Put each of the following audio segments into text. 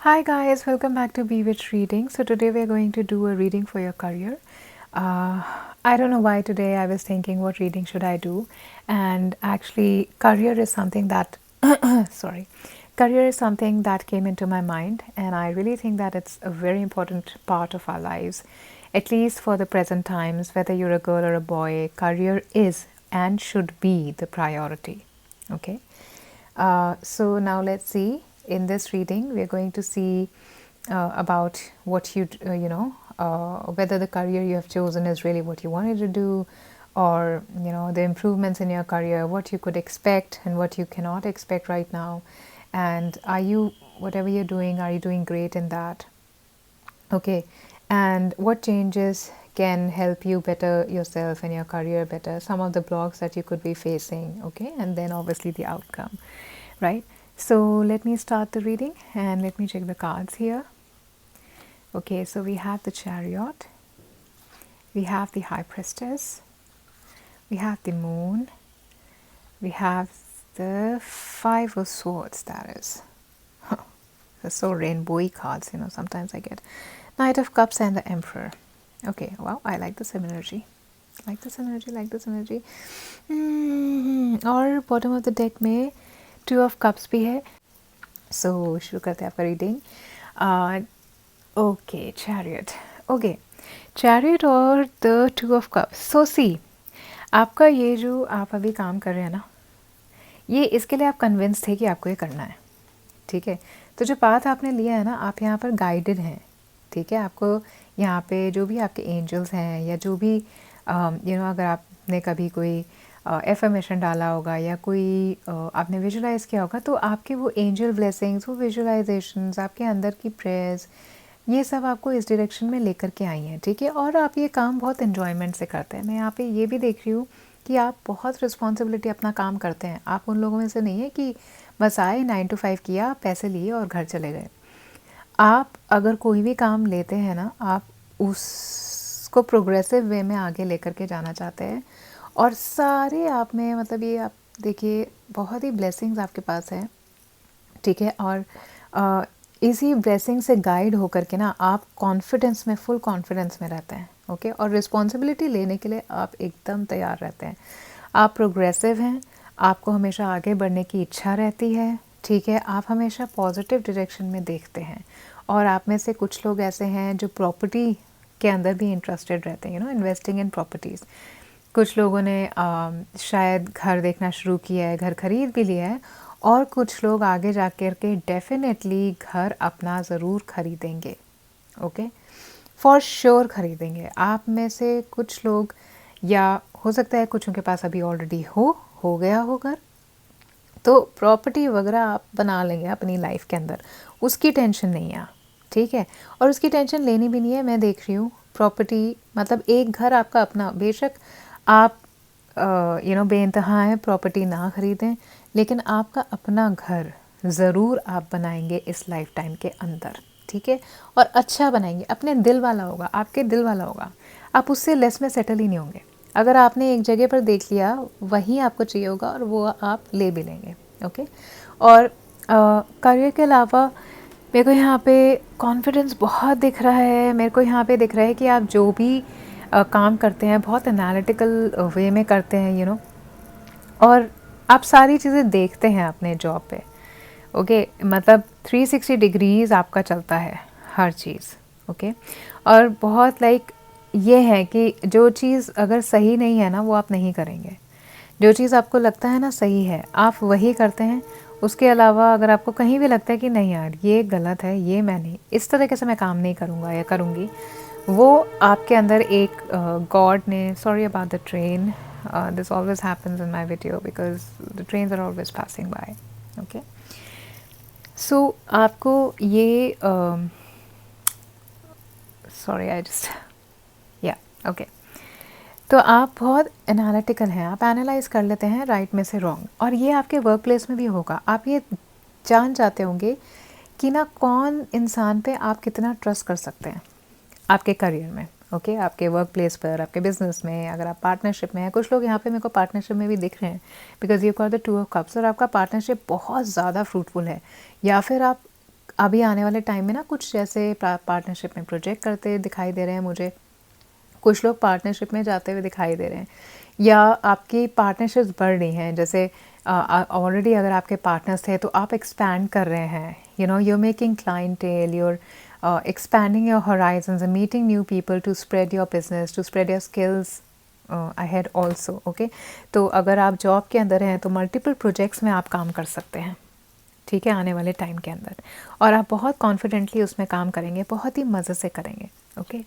Hi guys, welcome back to Be With Reading. So today we are going to do a reading for your career. Uh, I don't know why today I was thinking what reading should I do, and actually career is something that sorry, career is something that came into my mind, and I really think that it's a very important part of our lives, at least for the present times. Whether you're a girl or a boy, career is and should be the priority. Okay. So now let's see. In this reading, we're going to see about what whether the career you have chosen is really what you wanted to do, or the improvements in your career, what you could expect and what you cannot expect right now, and are you whatever you're doing, are you doing great in that? Okay, and what changes can help you better yourself and your career better? Some of the blocks that you could be facing, okay, and then obviously the outcome, right? So let me start the reading and let me check the cards here. Okay, so we have the Chariot, we have the High Priestess, we have the Moon, we have the Five of Swords, that is. They're so rainbowy cards, sometimes I get Knight of Cups and the Emperor. Okay, wow, I like this energy. Like this energy, like this energy. और bottom of the deck में two of cups भी है. सो शुरू करते हैं आपका reading. Okay, chariot. Okay, chariot और the two of cups. सो सी, आपका ये जो आप अभी काम कर रहे हैं ना, ये इसके लिए आप कन्विंस थे कि आपको ये करना है. ठीक है, तो जो पाथ आपने लिया है ना, आप यहाँ पर गाइडेड हैं. ठीक है, आपको यहाँ पे जो भी आपके एंजल्स हैं या जो भी अगर आपने कभी कोई एफर्मेशन डाला होगा या कोई आपने विजुलाइज किया होगा, तो आपके वो एंजल ब्लेसिंग्स, वो विजुलाइजेशंस, आपके अंदर की प्रेयर्स, ये सब आपको इस डायरेक्शन में लेकर के आई हैं. ठीक है, और आप ये काम बहुत इन्जॉयमेंट से करते हैं. मैं यहाँ पे ये भी देख रही हूँ कि आप बहुत रिस्पॉन्सिबिलिटी अपना काम करते हैं. आप उन लोगों में से नहीं है कि बस आए 9 to 5 किया, पैसे लिए और घर चले गए. आप अगर कोई भी काम लेते हैं ना, आप उसको प्रोग्रेसिव वे में आगे लेकर के जाना चाहते हैं. और सारे आप में मतलब ये आप देखिए, बहुत ही ब्लेसिंग्स आपके पास हैं. ठीक है, और इसी ब्लेसिंग से गाइड होकर के ना आप कॉन्फिडेंस में, फुल कॉन्फिडेंस में रहते हैं. ओके, और रिस्पॉन्सिबिलिटी लेने के लिए आप एकदम तैयार रहते हैं. आप प्रोग्रेसिव हैं, आपको हमेशा आगे बढ़ने की इच्छा रहती है. ठीक है, आप हमेशा पॉजिटिव डायरेक्शन में देखते हैं. और आप में से कुछ लोग ऐसे हैं जो प्रॉपर्टी के अंदर भी इंटरेस्टेड रहते हैं, इन्वेस्टिंग इन प्रॉपर्टीज़. कुछ लोगों ने शायद घर देखना शुरू किया है, घर खरीद भी लिया है. और कुछ लोग आगे जा कर के डेफिनेटली घर अपना ज़रूर खरीदेंगे. ओके, फॉर श्योर खरीदेंगे. आप में से कुछ लोग, या हो सकता है कुछ उनके पास अभी ऑलरेडी हो गया हो घर, तो प्रॉपर्टी वगैरह आप बना लेंगे अपनी लाइफ के अंदर. उसकी टेंशन नहीं है. ठीक है, और उसकी टेंशन लेनी भी नहीं है. मैं देख रही हूँ प्रॉपर्टी मतलब एक घर आपका अपना, बेशक आप बेइंतहा है, प्रॉपर्टी ना खरीदें, लेकिन आपका अपना घर ज़रूर आप बनाएंगे इस लाइफ टाइम के अंदर. ठीक है, और अच्छा बनाएंगे, अपने दिल वाला होगा, आपके दिल वाला होगा. आप उससे लेस में सेटल ही नहीं होंगे. अगर आपने एक जगह पर देख लिया, वही आपको चाहिए होगा और वो आप ले भी लेंगे. ओके, और करियर के अलावा मेरे को यहाँ पे कॉन्फिडेंस बहुत दिख रहा है. मेरे को यहाँ पे दिख रहा है कि आप जो भी काम करते हैं बहुत एनालिटिकल वे में करते हैं, और आप सारी चीज़ें देखते हैं अपने जॉब पे. ओके, मतलब 360 डिग्रीज आपका चलता है हर चीज़. ओके, और बहुत ये है कि जो चीज़ अगर सही नहीं है ना, वो आप नहीं करेंगे. जो चीज़ आपको लगता है ना सही है, आप वही करते हैं. उसके अलावा अगर आपको कहीं भी लगता है कि नहीं यार ये गलत है, ये मैं नहीं, इस तरीके से मैं काम नहीं करूँगा या करूँगी, वो आपके अंदर एक गॉड ने, sorry about the train, this always happens in my video because the trains are always passing by. Okay, so आपको ये sorry I just yeah okay, तो आप बहुत एनालिटिकल हैं. आप एनालाइज कर लेते हैं राइट में से रॉन्ग, और ये आपके वर्क प्लेस में भी होगा. आप ये जान जाते होंगे कि ना कौन इंसान पे आप कितना ट्रस्ट कर सकते हैं आपके करियर में. ओके, आपके वर्क प्लेस पर, आपके बिजनेस में, अगर आप पार्टनरशिप में हैं. कुछ लोग यहाँ पे मेरे को पार्टनरशिप में भी दिख रहे हैं because you got the 2 of Cups, और आपका पार्टनरशिप बहुत ज़्यादा फ्रूटफुल है. या फिर आप अभी आने वाले टाइम में ना कुछ जैसे पार्टनरशिप में प्रोजेक्ट करते दिखाई दे रहे हैं मुझे, कुछ लोग पार्टनरशिप में जाते हुए दिखाई दे रहे हैं, या आपकी पार्टनरशिप्स बढ़ रही हैं। जैसे ऑलरेडी अगर आपके पार्टनर्स थे तो आप एक्सपैंड कर रहे हैं, you know, you're making clientele, you're expanding your horizons and meeting new people to spread your business, to spread your skills ahead also, okay? तो अगर आप जॉब के अंदर हैं तो मल्टीपल प्रोजेक्ट्स में आप काम कर सकते हैं, ठीक है, आने वाले टाइम के अंदर, और आप बहुत कॉन्फिडेंटली उसमें काम करेंगे, बहुत ही मज़े से करेंगे, ओके?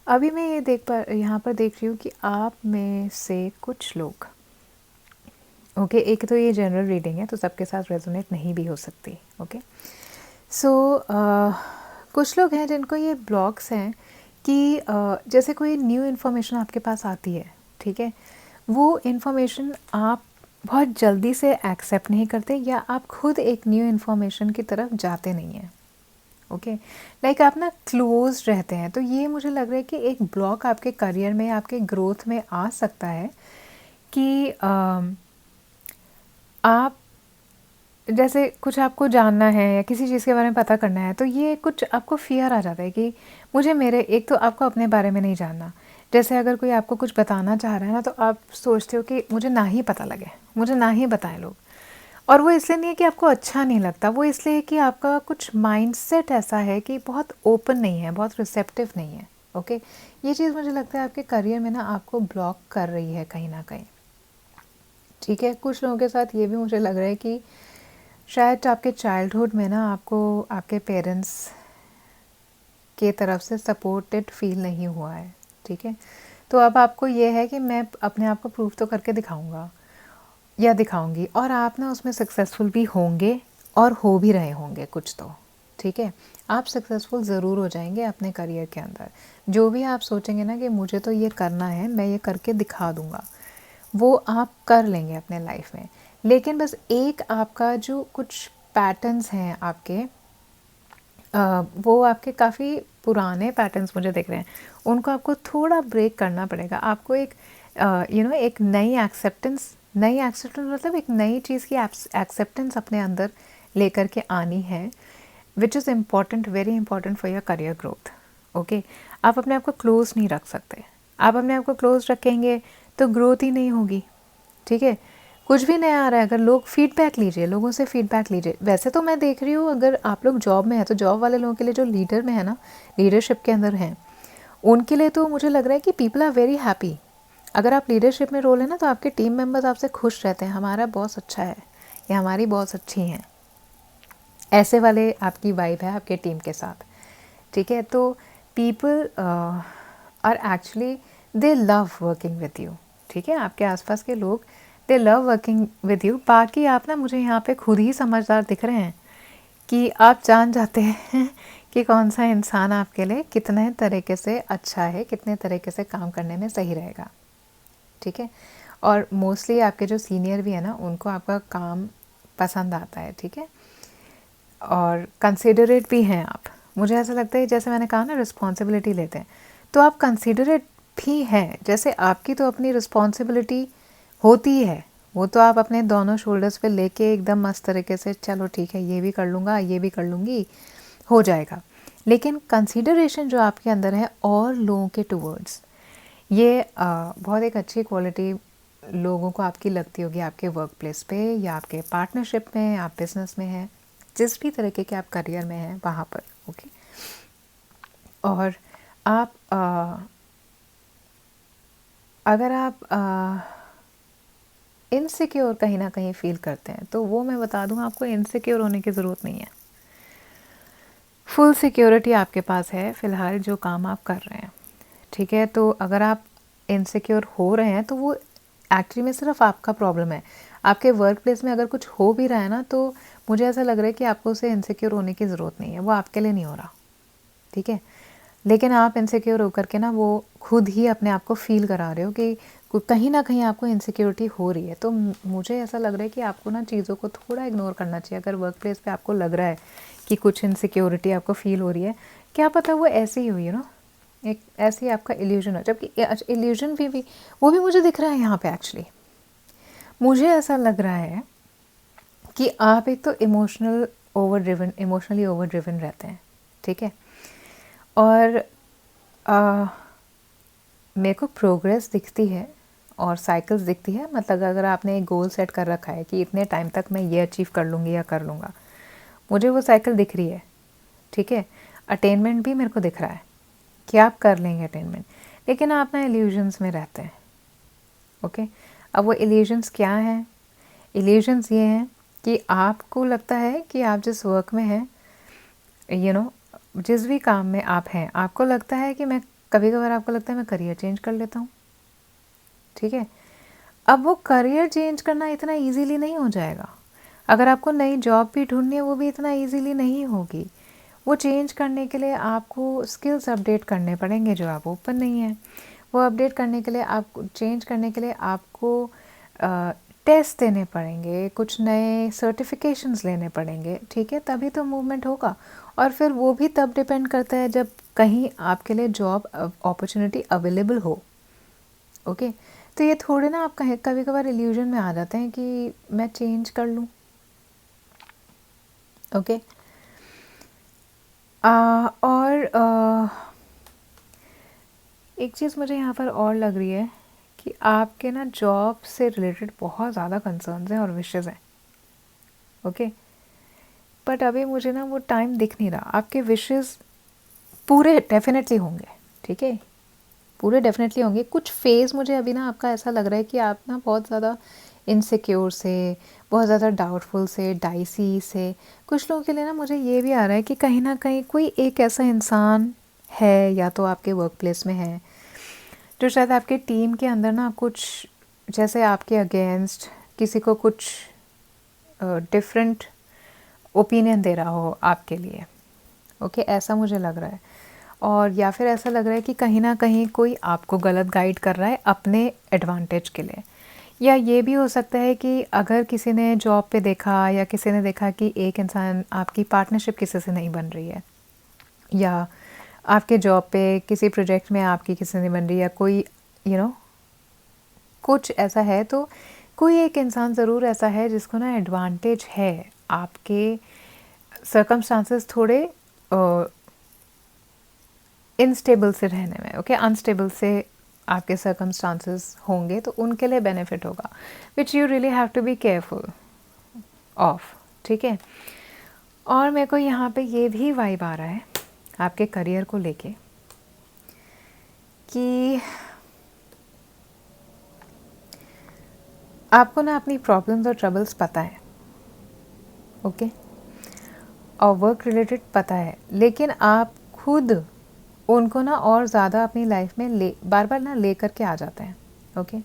अभी मैं ये यहाँ पर देख रही हूँ कि आप में से कुछ लोग, ओके, एक तो ये जनरल रीडिंग है तो सबके साथ रेजोनेट नहीं भी हो सकती, ओके? सो कुछ लोग हैं जिनको ये ब्लॉक्स हैं कि जैसे कोई न्यू इन्फॉर्मेशन आपके पास आती है, ठीक है, वो इन्फॉर्मेशन आप बहुत जल्दी से एक्सेप्ट नहीं करते, या आप खुद एक न्यू इन्फॉर्मेशन की तरफ जाते नहीं हैं, ओके? लाइक आप ना क्लोज रहते हैं। तो ये मुझे लग रहा है कि एक ब्लॉक आपके करियर में, आपके ग्रोथ में आ सकता है कि आप जैसे कुछ आपको जानना है या किसी चीज़ के बारे में पता करना है, तो ये कुछ आपको फ़ियर आ जाता है कि मुझे मेरे, एक तो आपको अपने बारे में नहीं जानना। जैसे अगर कोई आपको कुछ बताना चाह रहा है ना, तो आप सोचते हो कि मुझे ना ही पता लगे, मुझे ना ही बताएं लोग। और वो इसलिए नहीं है कि आपको अच्छा नहीं लगता, वो इसलिए है कि आपका कुछ माइंडसेट ऐसा है कि बहुत ओपन नहीं है, बहुत रिसेप्टिव नहीं है, ओके? ये चीज़ मुझे लगता है आपके करियर में ना आपको ब्लॉक कर रही है कहीं ना कहीं, ठीक है? कुछ लोगों के साथ ये भी मुझे लग रहा है कि शायद आपके चाइल्डहुड में ना आपको आपके पेरेंट्स के तरफ से सपोर्टेड फील नहीं हुआ है, ठीक है? तो अब आपको ये है कि मैं अपने आप को प्रूव तो करके दिखाऊंगा या दिखाऊंगी, और आप ना उसमें सक्सेसफुल भी होंगे और हो भी रहे होंगे कुछ तो, ठीक है? आप सक्सेसफुल ज़रूर हो जाएंगे अपने करियर के अंदर। जो भी आप सोचेंगे ना कि मुझे तो ये करना है, मैं ये करके दिखा दूंगा, वो आप कर लेंगे अपने लाइफ में। लेकिन बस एक आपका जो कुछ पैटर्न्स हैं आपके, वो आपके काफ़ी पुराने पैटर्न्स मुझे दिख रहे हैं, उनको आपको थोड़ा ब्रेक करना पड़ेगा। आपको एक एक नई एक्सेप्टेंस मतलब एक नई चीज़ की एक्सेप्टेंस अपने अंदर लेकर के आनी है, which is important, very important for your career growth, okay? आप अपने आप को क्लोज नहीं रख सकते। आप अपने आप को क्लोज रखेंगे तो ग्रोथ ही नहीं होगी, ठीक है? कुछ भी नया आ रहा है, अगर लोग फीडबैक लीजिए, लोगों से फीडबैक लीजिए। वैसे तो मैं देख रही हूँ, अगर आप लोग जॉब में हैं तो जॉब वाले लोगों के लिए, जो लीडर में है ना, लीडरशिप के अंदर हैं, उनके लिए तो मुझे लग रहा है कि पीपल आर वेरी हैप्पी। अगर आप लीडरशिप में रोल है ना, तो आपके टीम मेंबर्स आपसे खुश रहते हैं, हमारा बॉस अच्छा है या हमारी बॉस अच्छी हैं, ऐसे वाले आपकी वाइब है आपके टीम के साथ, ठीक है? तो people are actually, they love working with you, ठीक है? आपके आसपास के लोग, they love working with you. बाकी आप ना, मुझे यहाँ पे खुद ही समझदार दिख रहे हैं कि आप जान जाते हैं कि कौन सा इंसान आपके लिए कितने तरीके से अच्छा है, कितने तरीके से काम करने में सही रहेगा, ठीक है? और मोस्टली आपके जो सीनियर भी है ना, उनको आपका काम पसंद आता है, ठीक है? और कंसिडरेट भी हैं आप। मुझे ऐसा लगता है, जैसे मैंने कहा ना, रिस्पॉन्सिबिलिटी लेते हैं, तो आप कंसिडरेट भी हैं। जैसे आपकी तो अपनी रिस्पॉन्सिबिलिटी होती है, वो तो आप अपने दोनों शोल्डर्स पे लेके एकदम मस्त तरीके से, चलो ठीक है, ये भी कर लूँगा, ये भी कर लूँगी, हो जाएगा। लेकिन कंसीडरेशन जो आपके अंदर है और लोगों के टूवर्ड्स, ये बहुत एक अच्छी क्वालिटी लोगों को आपकी लगती होगी, आपके वर्क प्लेस पे या आपके पार्टनरशिप में, आप बिज़नेस में हैं, जिस भी तरीके के आप करियर में हैं वहाँ पर, ओके? और आप अगर आप इनसिक्योर कहीं ना कहीं फील करते हैं, तो वो मैं बता दूँ, आपको इनसिक्योर होने की ज़रूरत नहीं है। फुल सिक्योरिटी आपके पास है फ़िलहाल जो काम आप कर रहे हैं, ठीक है? तो अगर आप इनसिक्योर हो रहे हैं तो वो एक्चुअली में सिर्फ आपका प्रॉब्लम है। आपके वर्क प्लेस में अगर कुछ हो भी रहा है ना, तो मुझे ऐसा लग रहा है कि आपको उसे इनसिक्योर होने की ज़रूरत नहीं है, वो आपके लिए नहीं हो रहा, ठीक है? लेकिन आप इनसिक्योर होकर के ना, वो खुद ही अपने आप को फील करा रहे हो कि कहीं ना कहीं आपको इनसिक्योरिटी हो रही है। तो मुझे ऐसा लग रहा है कि आपको ना चीज़ों को थोड़ा इग्नोर करना चाहिए। अगर वर्क प्लेस पे आपको लग रहा है कि कुछ इनसिक्योरिटी आपको फील हो रही है, क्या पता वो ऐसी ही हुई है ना, एक ऐसी आपका इल्यूजन हो। जबकि इल्यूजन भी वो भी मुझे दिख रहा है यहाँ पे। एक्चुअली मुझे ऐसा लग रहा है कि आप एक तो emotional over driven, emotionally over driven रहते हैं, ठीक है। और मेरे को प्रोग्रेस दिखती है और साइकिल्स दिखती है, मतलब अगर आपने एक गोल सेट कर रखा है कि इतने टाइम तक मैं ये अचीव कर लूँगी या कर लूँगा, मुझे वो साइकिल दिख रही है, ठीक है। अटेनमेंट भी मेरे को दिख रहा है कि आप कर लेंगे अटेनमेंट, लेकिन आप ना इल्यूजन्स में रहते हैं, ओके। अब वो इल्यूजन्स क्या हैं? इल्यूजन्स ये हैं कि आपको लगता है कि आप जिस वर्क में हैं, जिस भी काम में आप हैं, आपको लगता है कि मैं, कभी कभार आपको लगता है मैं करियर चेंज कर लेता हूँ, ठीक है। अब वो करियर चेंज करना इतना इजीली नहीं हो जाएगा। अगर आपको नई जॉब भी ढूंढनी है, वो भी इतना इजीली नहीं होगी। वो चेंज करने के लिए आपको स्किल्स अपडेट करने पड़ेंगे जो आप ओपन नहीं है। वो अपडेट करने के लिए, आपको चेंज करने के लिए आपको टेस्ट देने पड़ेंगे, कुछ नए सर्टिफिकेशंस लेने पड़ेंगे, ठीक है, तभी तो मूवमेंट होगा। और फिर वो भी तब डिपेंड करता है जब कहीं आपके लिए जॉब अपॉर्चुनिटी अवेलेबल हो, ओके। तो ये थोड़े ना आप कहीं कभी कभार इल्यूजन में आ जाते हैं कि मैं चेंज कर लूँ, ओके। और एक चीज़ मुझे यहाँ पर और लग रही है कि आपके ना जॉब से रिलेटेड बहुत ज़्यादा कंसर्न्स हैं और विशेज़ हैं, ओके। बट अभी मुझे ना वो टाइम दिख नहीं रहा। आपके विशेज़ पूरे डेफिनेटली होंगे, ठीक है, पूरे डेफिनेटली होंगे। कुछ फेज़ मुझे अभी ना आपका ऐसा लग रहा है कि आप ना बहुत ज़्यादा इनसिक्योर से, बहुत ज़्यादा डाउटफुल से, डाइसी से, कुछ लोगों के लिए ना मुझे ये भी आ रहा है कि कहीं ना कहीं कोई एक ऐसा इंसान है, या तो आपके वर्क प्लेस में है, जो शायद आपके टीम के अंदर ना कुछ, जैसे आपके अगेंस्ट किसी को कुछ डिफरेंट ओपिनियन दे रहा हो आपके लिए, ओके, ऐसा मुझे लग रहा है। और या फिर ऐसा लग रहा है कि कहीं ना कहीं कोई आपको गलत गाइड कर रहा है अपने एडवांटेज के लिए। या ये भी हो सकता है कि अगर किसी ने जॉब पे देखा, या किसी ने देखा कि एक इंसान, आपकी पार्टनरशिप किसी से नहीं बन रही है, या आपके जॉब पे किसी प्रोजेक्ट में आपकी किसी से नहीं बन रही, या कोई कुछ ऐसा है, तो कोई एक इंसान ज़रूर ऐसा है जिसको ना एडवांटेज है आपके सर्कमस्टांसेस थोड़े इनस्टेबल से रहने में, ओके, अनस्टेबल से आपके सर्कमस्टांसेस होंगे, तो उनके लिए बेनिफिट होगा, which you really have to be careful of, ठीक है। और मेरे को यहाँ पे ये भी वाइब आ रहा है आपके करियर को लेके कि आपको ना अपनी प्रॉब्लम्स और ट्रबल्स पता है, ओके, और वर्क रिलेटेड पता है, लेकिन आप खुद उनको ना और ज़्यादा अपनी लाइफ में बार बार ना ले करके आ जाते हैं, ओके।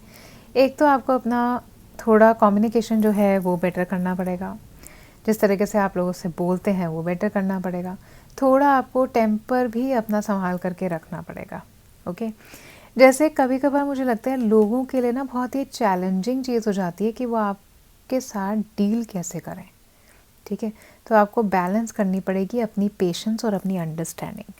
एक तो आपको अपना थोड़ा कम्युनिकेशन जो है वो बेटर करना पड़ेगा, जिस तरीके से आप लोगों से बोलते हैं वो बेटर करना पड़ेगा। थोड़ा आपको टेम्पर भी अपना संभाल करके रखना पड़ेगा, ओके। जैसे कभी कभार मुझे लगता है लोगों के लिए ना बहुत ही चैलेंजिंग चीज़ हो जाती है कि वो आपके साथ डील कैसे करें, ठीक है। तो आपको बैलेंस करनी पड़ेगी अपनी पेशेंस और अपनी अंडरस्टैंडिंग।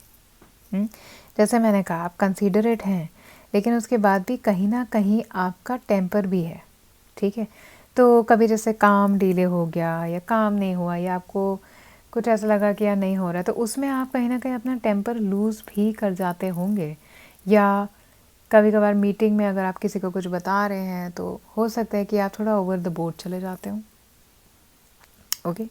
जैसे मैंने कहा, आप कंसीडरेट हैं, लेकिन उसके बाद भी कहीं ना कहीं आपका टेम्पर भी है, ठीक है। तो कभी जैसे काम डिले हो गया, या काम नहीं हुआ, या आपको कुछ ऐसा लगा कि यार नहीं हो रहा है, तो उसमें आप कहीं ना कहीं अपना टेम्पर लूज़ भी कर जाते होंगे। या कभी कभार मीटिंग में अगर आप किसी को कुछ बता रहे हैं, तो हो सकता है कि आप थोड़ा ओवर द बोर्ड चले जाते हो, ओके।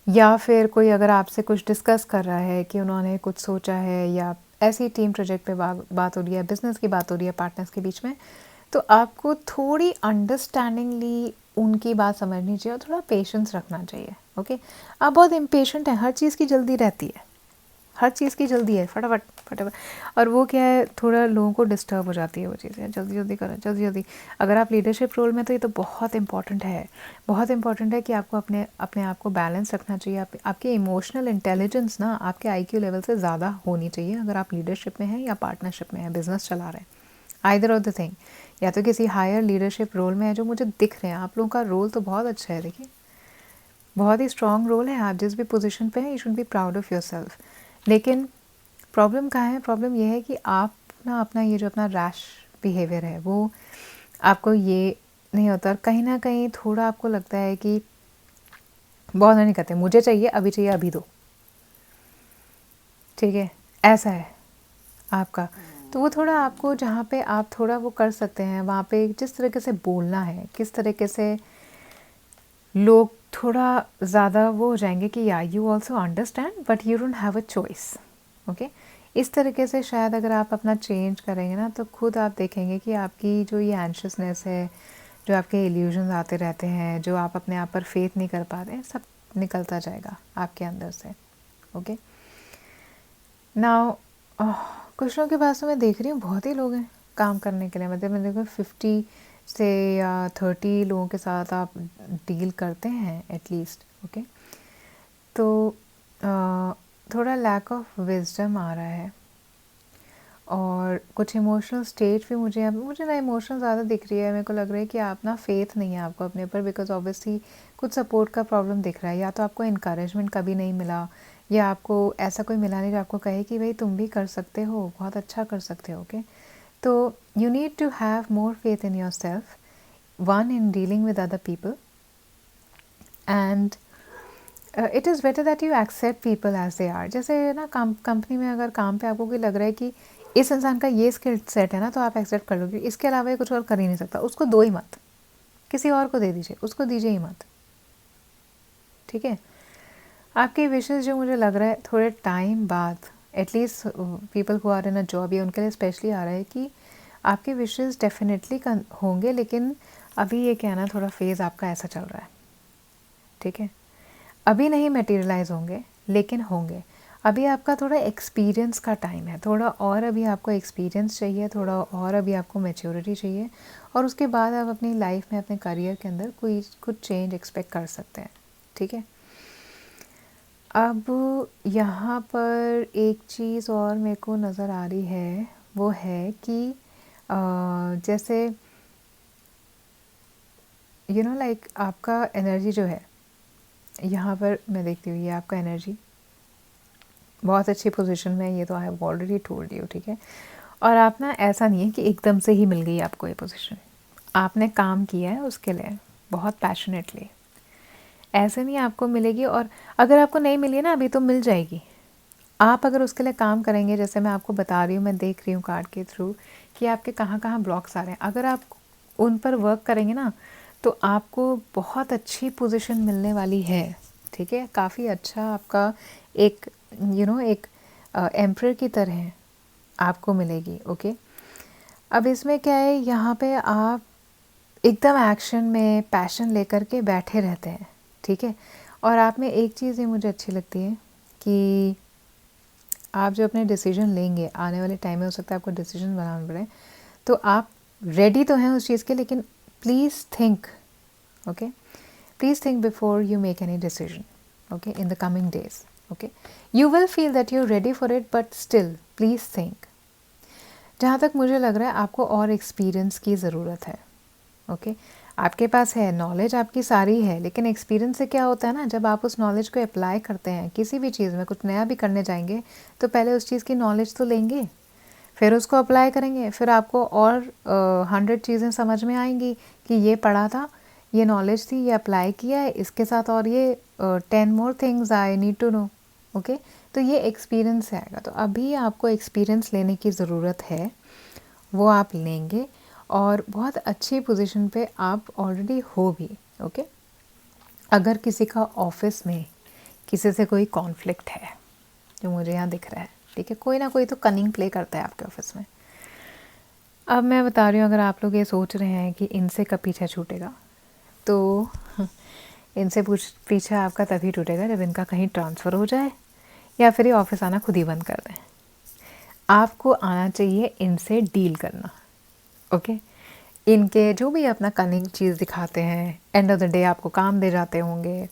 या फिर कोई अगर आपसे कुछ डिस्कस कर रहा है कि उन्होंने कुछ सोचा है, या ऐसी टीम प्रोजेक्ट पे बात हो रही है, बिजनेस की बात हो रही है पार्टनर्स के बीच में, तो आपको थोड़ी अंडरस्टैंडिंगली उनकी बात समझनी चाहिए और थोड़ा पेशेंस रखना चाहिए, ओके। आप बहुत इम्पेशेंट हैं, हर चीज़ की जल्दी रहती है, हर चीज़ की जल्दी है, फटाफट फटाफट। और वो क्या है, थोड़ा लोगों को डिस्टर्ब हो जाती है वो चीज़ें, जल्दी जल्दी करो, जल्दी जल्दी। अगर आप लीडरशिप रोल में, तो ये तो बहुत इंपॉर्टेंट है, बहुत इंपॉर्टेंट है कि आपको अपने अपने आप को बैलेंस रखना चाहिए। आपकी इमोशनल इंटेलिजेंस ना आपके आईक्यू लेवल से ज़्यादा होनी चाहिए, अगर आप लीडरशिप में हैं या पार्टनरशिप में हैं, बिजनेस चला रहे हैं, आइदर ऑफ द थिंग। या तो किसी हायर लीडरशिप रोल में है, जो मुझे दिख रहे हैं, आप लोगों का रोल तो बहुत अच्छा है, देखिए बहुत ही स्ट्रॉन्ग रोल है, आप जिस भी पोजीशन पे हैं, you should be proud of your self. लेकिन प्रॉब्लम कहाँ है? प्रॉब्लम ये है कि आप ना अपना ये जो अपना रैश बिहेवियर है, वो आपको ये नहीं होता, और कहीं ना कहीं थोड़ा आपको लगता है कि बॉदर नहीं करते, मुझे चाहिए अभी, चाहिए अभी दो, ठीक है, ऐसा है आपका। तो वो थोड़ा आपको जहाँ पे आप थोड़ा वो कर सकते हैं वहाँ पे जिस तरीके से बोलना है, किस तरीके से लोग थोड़ा ज़्यादा वो हो जाएंगे कि या you also understand but you don't have a choice, okay. इस तरीके से शायद अगर आप अपना चेंज करेंगे ना तो खुद आप देखेंगे कि आपकी जो ये एंशियसनेस है, जो आपके इल्यूजन्स आते रहते हैं, जो आप अपने आप पर फेथ नहीं कर पाते हैं, सब निकलता जाएगा आपके अंदर से, ओके। नाउ कुछ लोगों के पास तो मैं देख रही हूँ बहुत ही लोग हैं काम करने के लिए, मतलब मैं देखो 50 से या 30 लोगों के साथ आप डील करते हैं एटलीस्ट, ओके। तो थोड़ा लैक ऑफ विजडम आ रहा है और कुछ इमोशनल स्टेट भी मुझे ना इमोशनल ज़्यादा दिख रही है। मेरे को लग रहा है कि आप ना फेथ नहीं है आपको अपने ऊपर, बिकॉज ऑब्वियसली कुछ सपोर्ट का प्रॉब्लम दिख रहा है, या तो आपको इनकरेजमेंट कभी नहीं मिला, या आपको ऐसा कोई मिला नहीं जो आपको कहे कि भाई तुम भी कर सकते हो, बहुत अच्छा कर सकते हो, ओके। तो you need to have more faith in yourself, one in dealing with other people, and it is better that you accept people as they are. जैसे ना कंपनी में अगर काम पे आपको कोई लग रहा है कि इस इंसान का ये स्किल सेट है ना, तो आप एक्सेप्ट कर लो कि इसके अलावा ये कुछ और कर ही नहीं सकता, उसको दो ही मत, किसी और को दे दीजिए, उसको दीजिए ही मत, ठीक है। आपकी विशेज़ जो मुझे लग रहा है थोड़े टाइम बाद, at least people who are in a job, ये उनके लिए स्पेशली आ रहा है कि आपके विशेज़ डेफिनेटली होंगे, लेकिन अभी ये क्या है ना, थोड़ा फेज़ आपका ऐसा चल रहा है, ठीक है। अभी नहीं मटेरियलाइज होंगे लेकिन होंगे। अभी आपका थोड़ा एक्सपीरियंस का टाइम है, थोड़ा और अभी आपको एक्सपीरियंस चाहिए, थोड़ा और अभी आपको मैच्योरिटी चाहिए, और उसके बाद आप अपनी लाइफ में, अपने करियर के अंदर कोई कुछ चेंज एक्सपेक्ट कर सकते हैं, ठीक है। अब यहाँ पर एक चीज़ और मेरे को नज़र आ रही है, वो है कि जैसे यू नो लाइक आपका एनर्जी जो है, यहाँ पर मैं देखती हूँ ये आपका एनर्जी बहुत अच्छी पोजीशन में है, ये तो I have already told you, ठीक है। और आप ना, ऐसा नहीं है कि एकदम से ही मिल गई आपको ये पोजीशन, आपने काम किया है उसके लिए बहुत पैशनेटली, ऐसे नहीं आपको मिलेगी। और अगर आपको नहीं मिली है ना अभी, तो मिल जाएगी। आप अगर उसके लिए काम करेंगे, जैसे मैं आपको बता रही हूँ, मैं देख रही हूँ कार्ड के थ्रू कि आपके कहाँ कहाँ ब्लॉक्स आ रहे हैं, अगर आप उन पर वर्क करेंगे ना तो आपको बहुत अच्छी पोजीशन मिलने वाली है, ठीक है। काफ़ी अच्छा आपका एक एक एम्परर की तरह आपको मिलेगी, ओके। अब इसमें क्या है, यहाँ पे आप एकदम एक्शन में पैशन लेकर के बैठे रहते हैं, ठीक है। और आप में एक चीज़ ये मुझे अच्छी लगती है कि आप जो अपने डिसीजन लेंगे आने वाले टाइम में, हो सकता है आपको डिसीजन बनाना पड़े, तो आप रेडी तो हैं उस चीज़ के, लेकिन please think, okay, please think before you make any decision, okay, in the coming days, okay. You will feel that you ready for it, but still please think. जहाँ तक मुझे लग रहा है आपको और एक्सपीरियंस की ज़रूरत है, ओके। आपके पास है नॉलेज, आपकी सारी है, लेकिन एक्सपीरियंस से क्या होता है ना, जब आप उस नॉलेज को अप्लाई करते हैं किसी भी चीज़ में, कुछ नया भी करने जाएंगे तो पहले उस चीज़ की नॉलेज तो लेंगे, फिर उसको अप्लाई करेंगे, फिर आपको और 100 चीज़ें समझ में आएंगी कि ये पढ़ा था, ये नॉलेज थी, ये अप्लाई किया है, इसके साथ और ये 10 more things I need to know, okay. तो ये एक्सपीरियंस से आएगा। तो अभी आपको एक्सपीरियंस लेने की ज़रूरत है, वो आप लेंगे, और बहुत अच्छी पोजीशन पे आप ऑलरेडी हो भी, ओके। अगर किसी का ऑफिस में किसी से कोई कॉन्फ्लिक्ट है, जो मुझे यहाँ दिख रहा है, ठीक है, कोई ना कोई तो कनिंग प्ले करता है आपके ऑफिस में। अब मैं बता रही हूँ, अगर आप लोग ये सोच रहे हैं कि इनसे कब पीछा छूटेगा, तो इनसे पीछा आपका तभी टूटेगा जब इनका कहीं ट्रांसफ़र हो जाए, या फिर ये ऑफिस आना खुद ही बंद कर दें। आपको आना चाहिए इनसे डील करना, ओके। इनके जो भी अपना कनिंग चीज़ दिखाते हैं, एंड ऑफ द डे आपको काम दे जाते होंगे,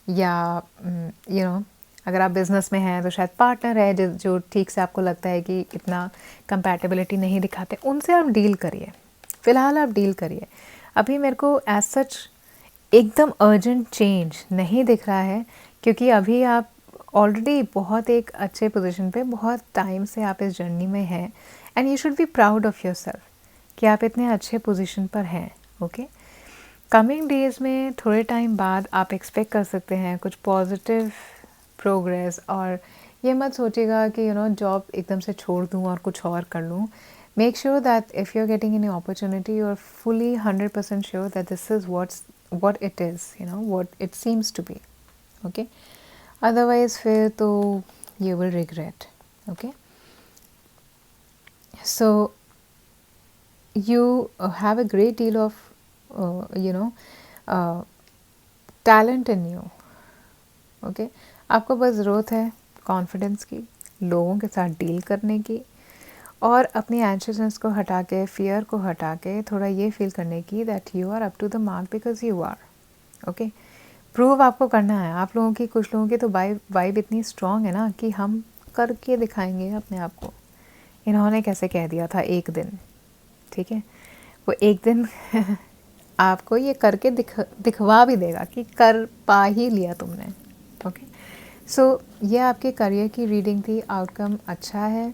या अगर आप बिज़नेस में हैं तो शायद पार्टनर है जो ठीक से आपको लगता है कि इतना कंपैटिबिलिटी नहीं दिखाते, उनसे आप डील करिए, फ़िलहाल आप डील करिए। अभी मेरे को एज सच एकदम अर्जेंट चेंज नहीं दिख रहा है, क्योंकि अभी आप ऑलरेडी बहुत एक अच्छे पोजीशन पे, बहुत टाइम से आप इस जर्नी में हैं, and you should be proud of your self कि आप इतने अच्छे पोजीशन पर हैं, ओके। कमिंग डेज़ में थोड़े टाइम बाद आप एक्सपेक्ट कर सकते हैं कुछ पॉजिटिव प्रोग्रेस, और ये मत सोचिएगा कि जॉब एकदम से छोड़ दूँ और कुछ और कर लूँ. Make sure that if you are getting any opportunity you are fully 100% sure that this is what it is, what it seems to be. Okay, otherwise फिर तो you will regret. Okay, so you have a great deal of talent in you. Okay, आपको बस ज़रूरत है confidence की, लोगों के साथ डील करने की, और अपनी एंशियसनेस को हटा के, फियर को हटा के थोड़ा ये फील करने की that you are up to the mark because you are. Okay, prove आपको करना है. आप लोगों की, कुछ लोगों की तो वाइब इतनी स्ट्रॉन्ग है ना कि हम करके दिखाएंगे अपने आप को. इन्होंने कैसे कह दिया था एक दिन, ठीक है, वो एक दिन आपको ये करके दिखवा भी देगा कि कर पा ही लिया तुमने. ओके, सो ये आपके करियर की रीडिंग थी. आउटकम अच्छा है.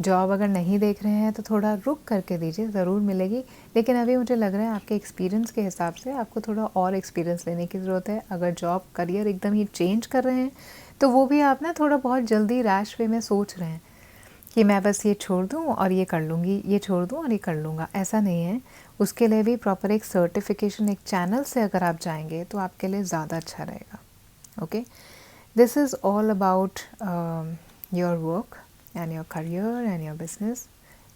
जॉब अगर नहीं देख रहे हैं तो थोड़ा रुक करके दीजिए, ज़रूर मिलेगी. लेकिन अभी मुझे लग रहा है आपके एक्सपीरियंस के हिसाब से आपको थोड़ा और एक्सपीरियंस लेने की ज़रूरत है. अगर जॉब करियर एकदम ही चेंज कर रहे हैं तो वो भी आप ना थोड़ा बहुत जल्दी रैश वे में सोच रहे हैं कि मैं बस ये छोड़ दूँ और ये कर लूँगी, ये छोड़ दूँ और ये कर लूँगा. ऐसा नहीं है. उसके लिए भी प्रॉपर एक सर्टिफिकेशन, एक चैनल से अगर आप जाएंगे तो आपके लिए ज़्यादा अच्छा रहेगा. Okay, this is all about your work and your career and your business,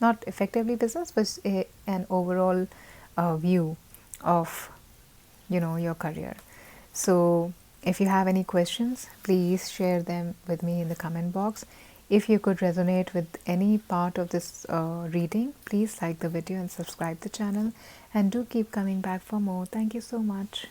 not effectively business but an overall view of your career. So if you have any questions, please share them with me in the comment box. If you could resonate with any part of this reading, please like the video and subscribe the channel, and do keep coming back for more. Thank you so much.